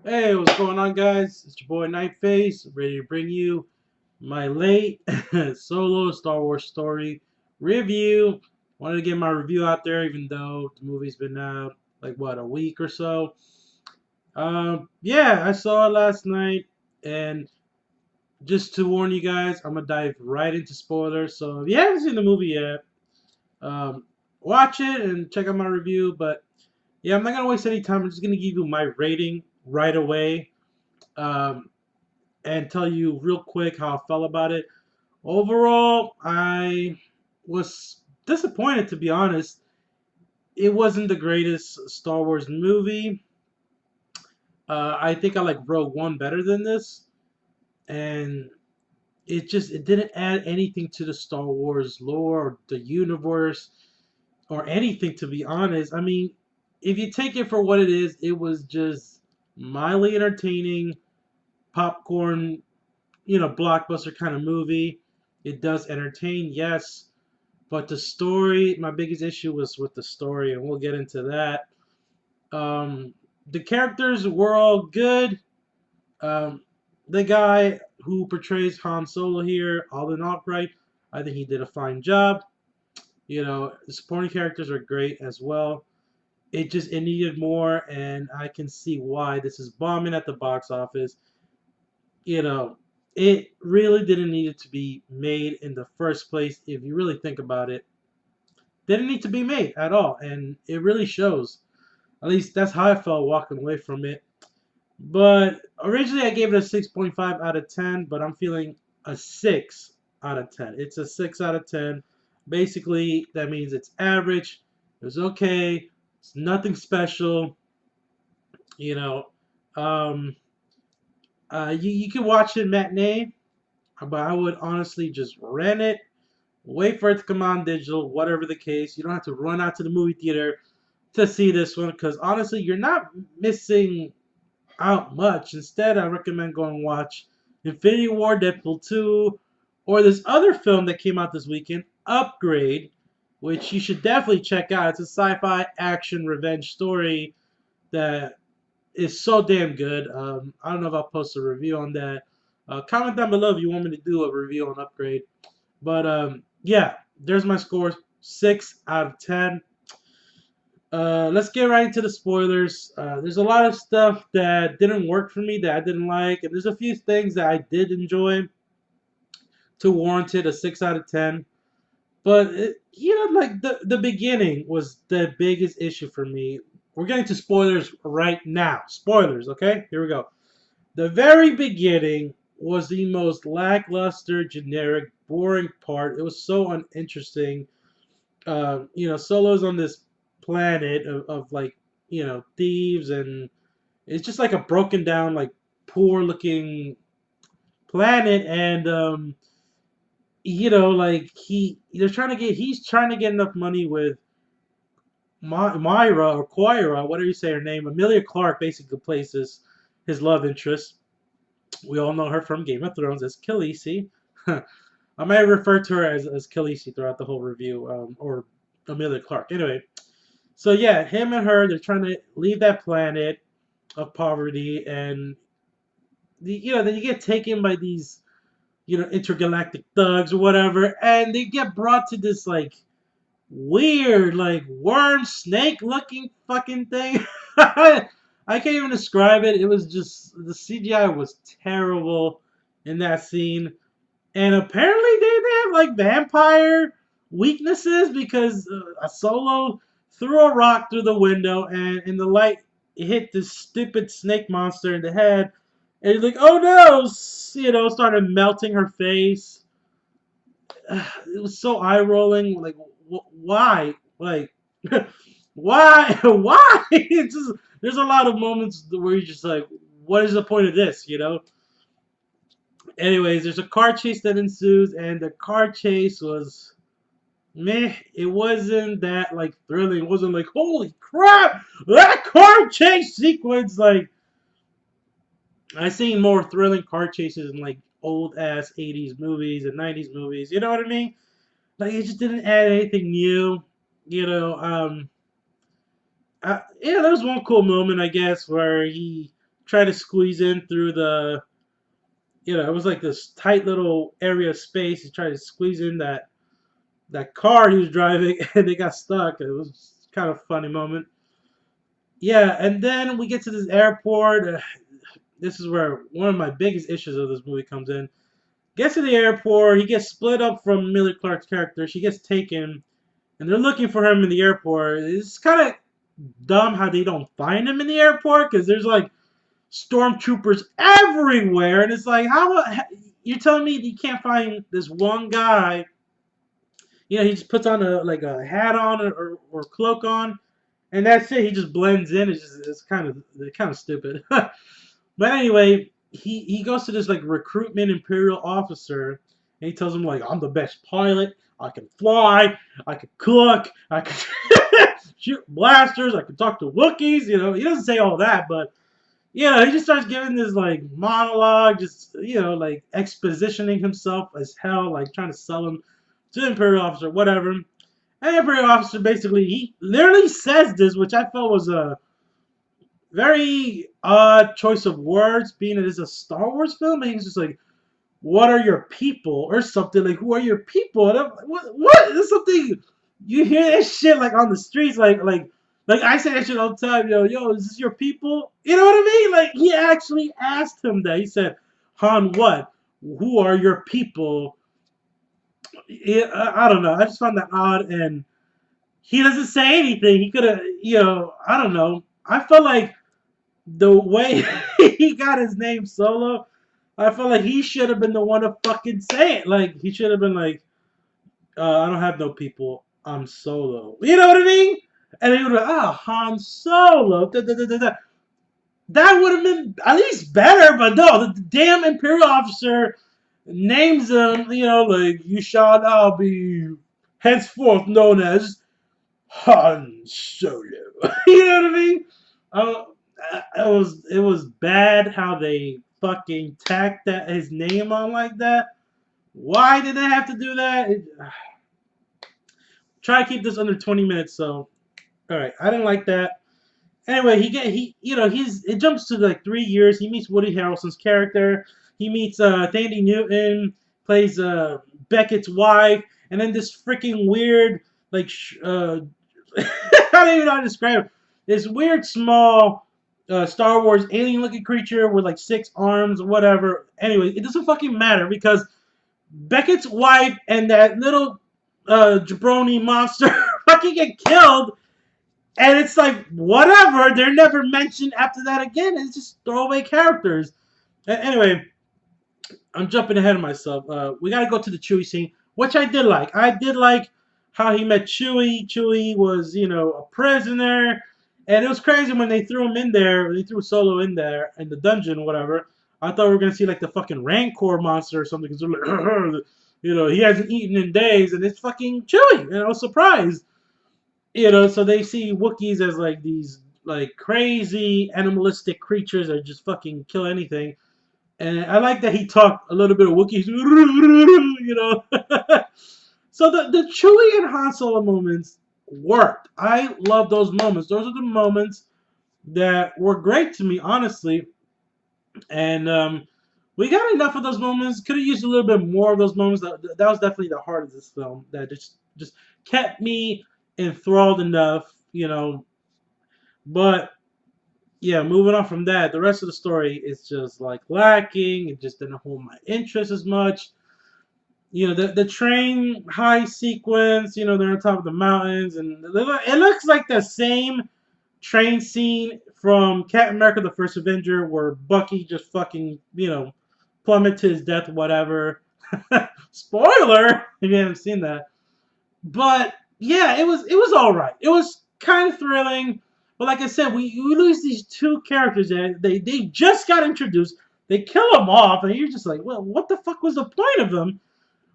Hey, what's going on, guys? It's your boy Nightface, ready to bring you my late solo Star Wars story review. Wanted to get my review out there, even though the movie's been out like what, a week or so. Yeah, I saw it last night, and just to warn you guys, I'm gonna dive right into spoilers. So if you haven't seen the movie yet, um, watch it and check out my review. But yeah, I'm not gonna waste any time. I'm just gonna give you my rating right away. Um, and tell you real quick how I felt about it. Overall, I was disappointed, to be honest. It wasn't the greatest Star Wars movie. I think I like Rogue One better than this, and it didn't add anything to the Star Wars lore or the universe or anything, to be honest. I mean, if you take it for what it is, it was just mildly entertaining popcorn, blockbuster kind of movie. It does entertain, yes, but the story, my biggest issue was with the story, and we'll get into that. Um, the characters were all good. Um, the guy who portrays Han Solo here, Alden Albright, I think he did a fine job. The supporting characters are great as well. It needed more, and I can see why this is bombing at the box office. you know, it really didn't need it to be made in the first place. If you really think about it, didn't need to be made at all, and it really shows. At least that's how I felt walking away from it. But originally, I gave it a 6.5 out of 10, but I'm feeling a 6 out of 10. It's a 6 out of 10. Basically, that means it's average. It was okay. It's nothing special. You know, um, you can watch it matinee, but I would honestly just rent it, wait for it to come on digital, whatever the case. You don't have to run out to the movie theater to see this one because honestly, you're not missing out much. Instead, I recommend going and watch Infinity War, Deadpool 2, or this other film that came out this weekend, Upgrade, which you should definitely check out. It's a sci-fi action revenge story that is so damn good. I don't know if I'll post a review on that. Comment down below if you want me to do a review on Upgrade. But yeah, there's my score. 6 out of 10. Let's get right into the spoilers. There's a lot of stuff that didn't work for me that I didn't like, and there's a few things that I did enjoy to warrant it a 6 out of 10. But like the beginning was the biggest issue for me. We're getting to spoilers right now. Spoilers, okay? Here we go. The very beginning was the most lackluster, generic, boring part. It was so uninteresting. Solo's on this planet of like, thieves, and it's just like a broken down, like poor looking planet, and like he's trying to get enough money with Myra or Koira, whatever you say her name. Amelia Clark basically plays his love interest. We all know her from Game of Thrones as Khaleesi. I might refer to her as Khaleesi throughout the whole review, or Amelia Clark. Anyway, so yeah, him and her, they're trying to leave that planet of poverty, and then you get taken by these, intergalactic thugs or whatever, and they get brought to this like weird, like worm snake looking fucking thing. I can't even describe it. It was just the CGI was terrible in that scene. And apparently they have like vampire weaknesses because a Solo threw a rock through the window, and in the light it hit this stupid snake monster in the head. And he's like, oh no! Started melting her face. It was so eye rolling. Like, why? Like, why? Why? It's just, there's a lot of moments where you're just like, what is the point of this? Anyways, there's a car chase that ensues, and the car chase was meh. It wasn't that like thrilling. It wasn't like, holy crap, that car chase sequence. Like, I seen more thrilling car chases in like old ass 80s movies and 90s movies. You know what I mean? Like, it just didn't add anything new. You know, yeah, there was one cool moment, I guess, where he try to squeeze in through the, it was like this tight little area of space. He tried to squeeze in that car he was driving, and they got stuck. It was kind of a funny moment. Yeah, and then we get to this airport. This is where one of my biggest issues of this movie comes in. Gets to the airport. He gets split up from Emilia Clarke's character. She gets taken, and they're looking for him in the airport. It's kind of dumb how they don't find him in the airport because there's like stormtroopers everywhere, and it's like, how you're telling me you can't find this one guy? He just puts on a hat on or cloak on, and that's it. He just blends in. It's kind of stupid. But anyway, he goes to this like recruitment imperial officer, and he tells him like, I'm the best pilot. I can fly. I can cook. I can shoot blasters. I can talk to Wookiees. He doesn't say all that, but he just starts giving this like monologue, just like expositioning himself as hell, like trying to sell him to the imperial officer, whatever. And the imperial officer basically he literally says this, which I felt was a very odd choice of words, being it is a Star Wars film. And he's just like, "What are your people?" or something like, "Who are your people?" And I'm like, "What? This is something you hear that shit like on the streets, like I say that shit all the time. Yo, is this your people? You know what I mean? Like he actually asked him that. He said, "Han, what? Who are your people?" Yeah, I don't know. I just found that odd, and he doesn't say anything. He could have, I don't know. I felt like the way he got his name Solo, I felt like he should have been the one to fucking say it. Like he should have been like, I don't have no people. I'm Solo. You know what I mean? And he would have, Han Solo. Da, da, da, da, da. That would have been at least better, but no, the damn Imperial officer names him, like, you shall now be henceforth known as Han Solo. You know what I mean? Uh, it was bad how they fucking tacked his name on like that. Why did they have to do that? Try to keep this under 20 minutes. So, all right, I didn't like that. Anyway, it jumps to like 3 years. He meets Woody Harrelson's character. He meets Thandie Newton, plays Beckett's wife, and then this freaking weird like I don't even know how to describe it. This weird small Star Wars alien looking creature with like 6 arms or whatever. Anyway, it doesn't fucking matter because Beckett's wife and that little jabroni monster fucking get killed. And it's like, whatever. They're never mentioned after that again. It's just throwaway characters. Anyway, I'm jumping ahead of myself. We got to go to the Chewie scene, which I did like. I did like how he met Chewie. Chewie was, a prisoner. And it was crazy when they threw him in there. They threw Solo in there in the dungeon, whatever. I thought we were going to see like the fucking Rancor monster or something. Because they're like, he hasn't eaten in days. And it's fucking Chewie. And I was surprised. So they see Wookiees as like these like crazy animalistic creatures that just fucking kill anything. And I like that he talked a little bit of Wookiees, So the Chewie and Han Solo moments worked. I love those moments. Those are the moments that were great to me, honestly. And we got enough of those moments. Could have used a little bit more of those moments. That was definitely the heart of this film. That just kept me enthralled enough. But yeah, moving on from that, the rest of the story is just like lacking. It just didn't hold my interest as much. The train high sequence. They're on top of the mountains, and it looks like the same train scene from Captain America: The First Avenger, where Bucky just fucking plummet to his death, whatever. Spoiler if you haven't seen that. But yeah, it was all right. It was kind of thrilling, but like I said, we lose these two characters that they just got introduced. They kill them off, and you're just like, well, what the fuck was the point of them?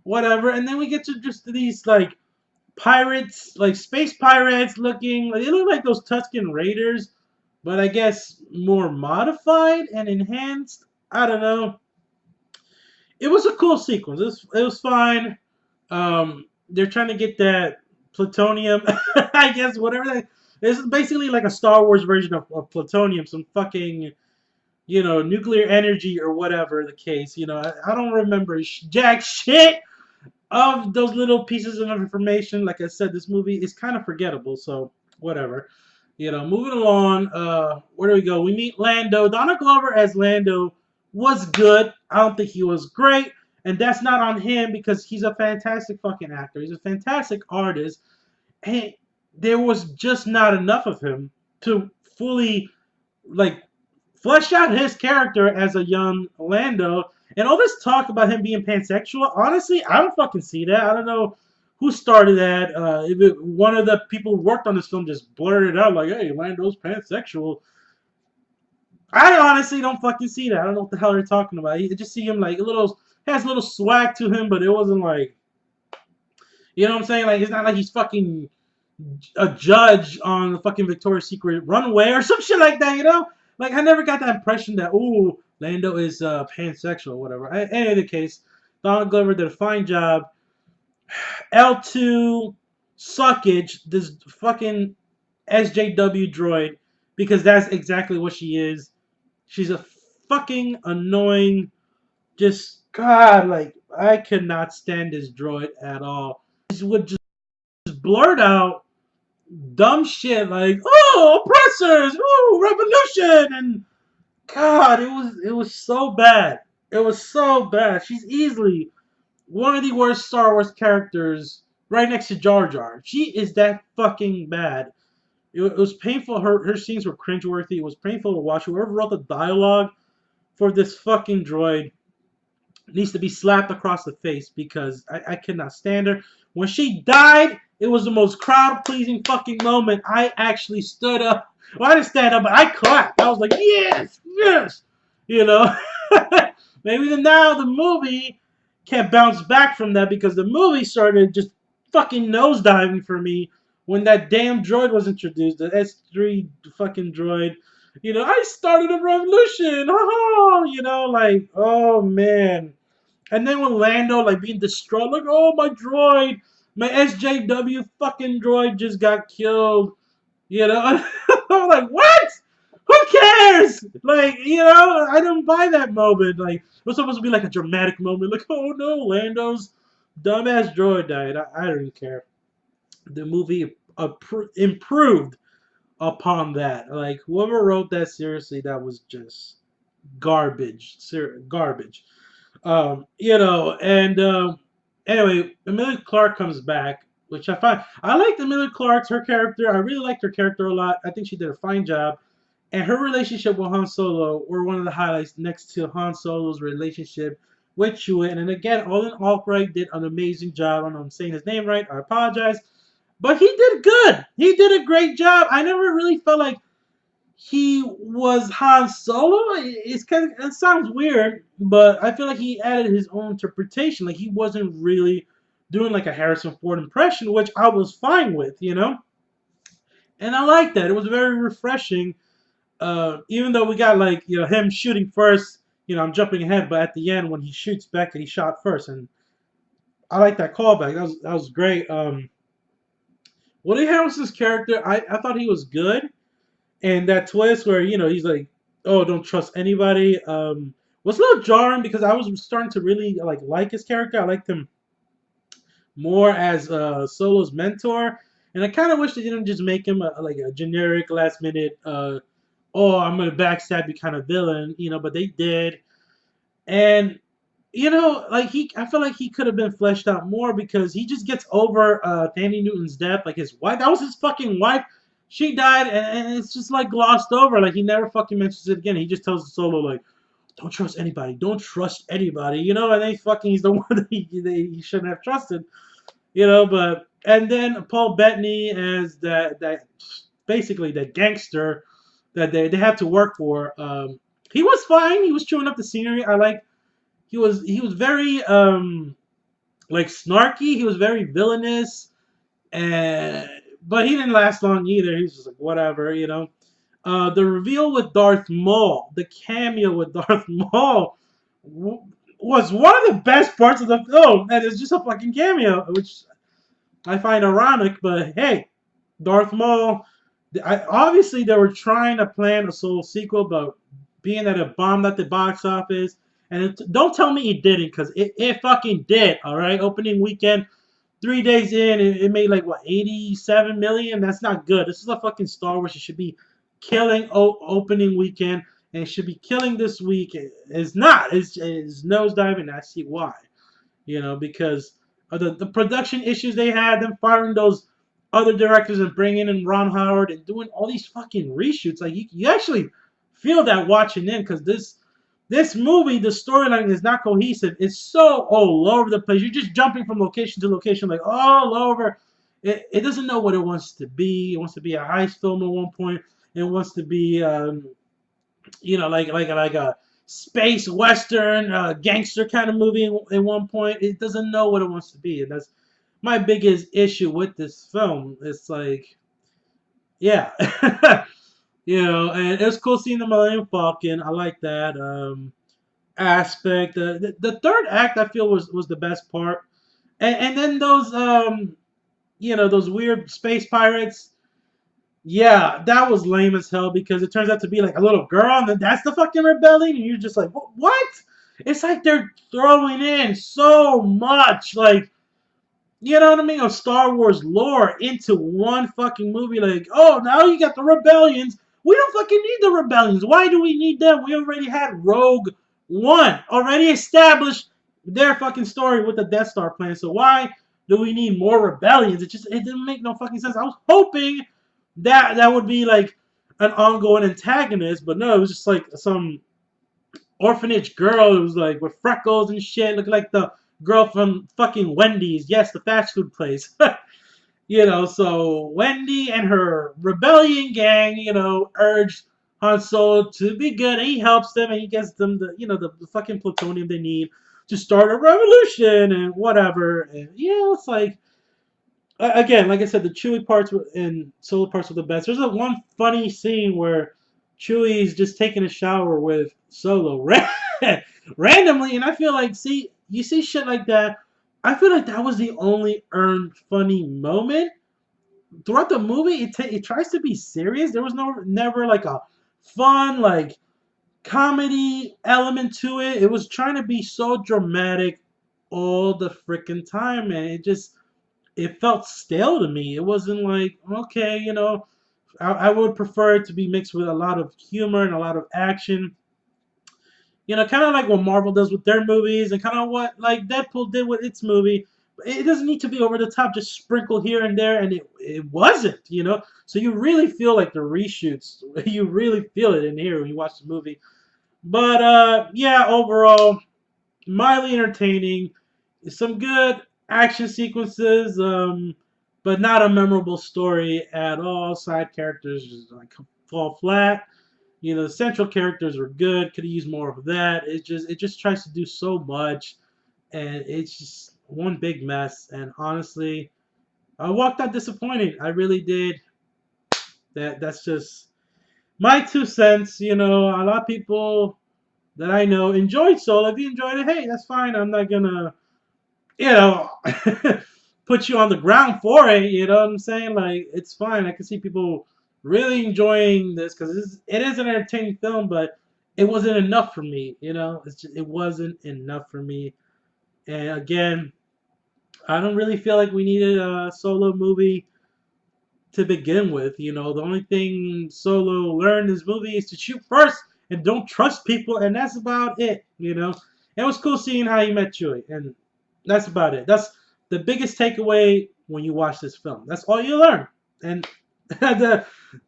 Whatever. And then we get to just these like pirates, like space pirates looking. They look like those Tusken Raiders, but I guess more modified and enhanced. I don't know. It was a cool sequence. It was fine. They're trying to get that plutonium, I guess, whatever that. It's basically like a Star Wars version of plutonium. Some fucking nuclear energy or whatever the case. I don't remember jack shit of those little pieces of information. Like I said, this movie is kind of forgettable, so whatever. Moving along, where do we go? We meet Lando. Donald Glover as Lando was good. I don't think he was great, and that's not on him because he's a fantastic fucking actor. He's a fantastic artist, and there was just not enough of him to fully like flesh out his character as a young Lando. And all this talk about him being pansexual, honestly, I don't fucking see that. I don't know who started that. One of the people who worked on this film just blurted it out like, "Hey, Lando's pansexual." I honestly don't fucking see that. I don't know what the hell they're talking about. You just see him like has a little swag to him, but it wasn't like, what I'm saying? Like, it's not like he's fucking a judge on the fucking Victoria's Secret runway or some shit like that. Like, I never got that impression that, ooh, Lando is pansexual or whatever. In any other case, Donald Glover did a fine job. L2 suckage, this fucking SJW droid, because that's exactly what she is. She's a fucking annoying, just, God, like, I could not stand this droid at all. She would just blurt out dumb shit like, "Oh, oppressors! Oh, revolution!" And God, it was so bad. It was so bad. She's easily one of the worst Star Wars characters, right next to Jar Jar. She is that fucking bad. It was painful. Her scenes were cringeworthy. It was painful to watch. Whoever wrote the dialogue for this fucking droid needs to be slapped across the face because I cannot stand her. When she died, it was the most crowd-pleasing fucking moment. I actually stood up. Well, I didn't stand up, but I clapped. I was like, yes, yes. You know, maybe now the movie can't bounce back from that because the movie started just fucking nosediving for me when that damn droid was introduced, the S3 fucking droid. I started a revolution. Like, oh man. And then when Lando like being distraught, like, oh my droid, my SJW fucking droid just got killed. I'm like, what? Who cares? Like, I don't buy that moment. Like, it was supposed to be like a dramatic moment. Like, oh no, Lando's dumbass droid died. I don't care. The movie improved upon that. Like, whoever wrote that, seriously, that was just garbage. Garbage. And anyway, Emilia Clarke comes back, which I liked Emilia Clarke's her character. I really liked her character a lot. I think she did a fine job. And her relationship with Han Solo were one of the highlights next to Han Solo's relationship with Chewie. And then again, Olin Albright did an amazing job. I don't know if I'm saying his name right. I apologize. But he did good. He did a great job. I never really felt like he was Han Solo. It sounds weird, but I feel like he added his own interpretation. Like he wasn't really doing like a Harrison Ford impression, which I was fine with. And I like that. It was very refreshing. Even though we got like him shooting first. I'm jumping ahead, but at the end when he shoots back and he shot first, and I like that callback. That was great. Woody Harrelson's character, I thought he was good. And that twist where he's like, "Oh, don't trust anybody," was a little jarring because I was starting to really like his character. I liked him more as Solo's mentor, and I kind of wish they didn't just make him like a generic last minute, "Oh, I'm gonna backstab you" kind of villain, But they did, and like I feel like he could have been fleshed out more because he just gets over Thandie Newton's death. Like his wife, that was his fucking wife. She died, and it's just like glossed over. Like he never fucking mentions it again. He just tells Solo like, "Don't trust anybody. Don't trust anybody." And then he's the one that he shouldn't have trusted. But and then Paul Bettany as that basically that gangster that they have to work for. He was fine. He was chewing up the scenery. I like. He was very like snarky. He was very villainous, and but he didn't last long either. He was just like whatever. The reveal with Darth Maul, the cameo with Darth Maul, was one of the best parts of the film, and it's just a fucking cameo, which I find ironic. But hey, Darth Maul. Obviously, they were trying to plan a Solo sequel, but being that it bombed at the box office. And don't tell me it didn't, because it fucking did. All right, opening weekend, 3 days in, it made like what 87 million. That's not good. This is a fucking Star Wars. It should be killing opening weekend, and it should be killing this week. It's not. It's nosediving. I see why. Because of the production issues they had, them firing those other directors and bringing in Ron Howard and doing all these fucking reshoots. Like you actually feel that watching in, because this movie, the storyline is not cohesive. It's so all over the place. You're just jumping from location to location, like all over. It doesn't know what it wants to be. It wants to be a heist film at one point. It wants to be like a space western gangster kind of movie at one point. It doesn't know what it wants to be, and that's my biggest issue with this film. It's like, yeah, and it was cool seeing the Millennium Falcon. I like that aspect. The third act I feel was the best part, and then those weird space pirates. Yeah, that was lame as hell, because it turns out to be like a little girl, and then that's the fucking rebellion, and you're just like, what? It's like they're throwing in so much, like, you know what I mean, of Star Wars lore into one fucking movie. Like, oh, now you got the rebellions. We don't fucking need the rebellions. Why do we need them? We already had Rogue One already established their fucking story with the Death Star plan. So why do we need more rebellions? It didn't make no fucking sense. I was hoping that would be like an ongoing antagonist, but no, it was just like some orphanage girl. It was like with freckles and shit, looking like the girl from fucking Wendy's. Yes, the fast food place. So Wendy and her rebellion gang, urged Han Solo to be good, and he helps them, and he gets them the fucking plutonium they need to start a revolution and whatever. And it's like, again, like I said, the Chewie parts and Solo parts were the best. There's one funny scene where Chewie's just taking a shower with Solo randomly, and I feel like, you see shit like that. I feel like that was the only earned funny moment throughout the movie. It tries to be serious. There was never like a fun like comedy element to it. It was trying to be so dramatic all the freaking time, and it felt stale to me. It wasn't like, okay, I would prefer it to be mixed with a lot of humor and a lot of action. Kind of like what Marvel does with their movies, and kind of what like Deadpool did with its movie. It doesn't need to be over the top, just sprinkle here and there, and it wasn't. So you really feel like the reshoots. You really feel it in here when you watch the movie. But yeah, overall, mildly entertaining. Some good action sequences, but not a memorable story at all. Side characters just like fall flat. The central characters were good. Could have used more of that. It just tries to do so much, and it's just one big mess. And honestly, I walked out disappointed. I really did. That's just my 2 cents. A lot of people that I know enjoyed Solo. If you enjoyed it, hey, that's fine. I'm not gonna, you know, put you on the ground for it. You know what I'm saying? Like, it's fine. I can see people really enjoying this, because it is an entertaining film, but it wasn't enough for me. It wasn't enough for me. And again, I don't really feel like we needed a Solo movie to begin with. The only thing Solo learned in this movie is to shoot first and don't trust people, and that's about it. It was cool seeing how he met Chewie, and that's about it. That's the biggest takeaway when you watch this film. That's all you learn, and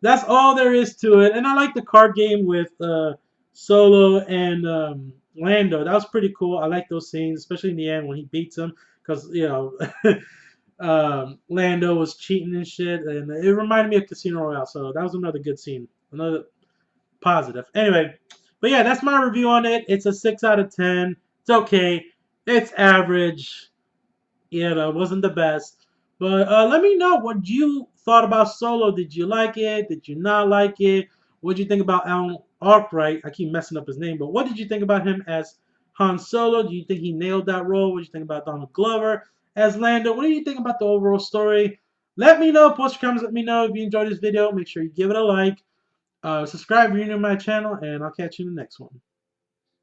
that's all there is to it. And I like the card game with Solo and Lando. That was pretty cool. I like those scenes, especially in the end when he beats him, because Lando was cheating and shit, and it reminded me of Casino Royale. So that was another good scene, another positive. Anyway, but yeah, that's my review on it. It's a 6 out of 10. It's okay. It's average. It wasn't the best. But let me know what you thought about Solo. Did you like it? Did you not like it? What did you think about Alan Arkwright? I keep messing up his name, but what did you think about him as Han Solo? Do you think he nailed that role? What did you think about Donald Glover as Lando? What do you think about the overall story? Let me know. Post your comments. Let me know if you enjoyed this video. Make sure you give it a like. Subscribe if you're new to my channel, and I'll catch you in the next one.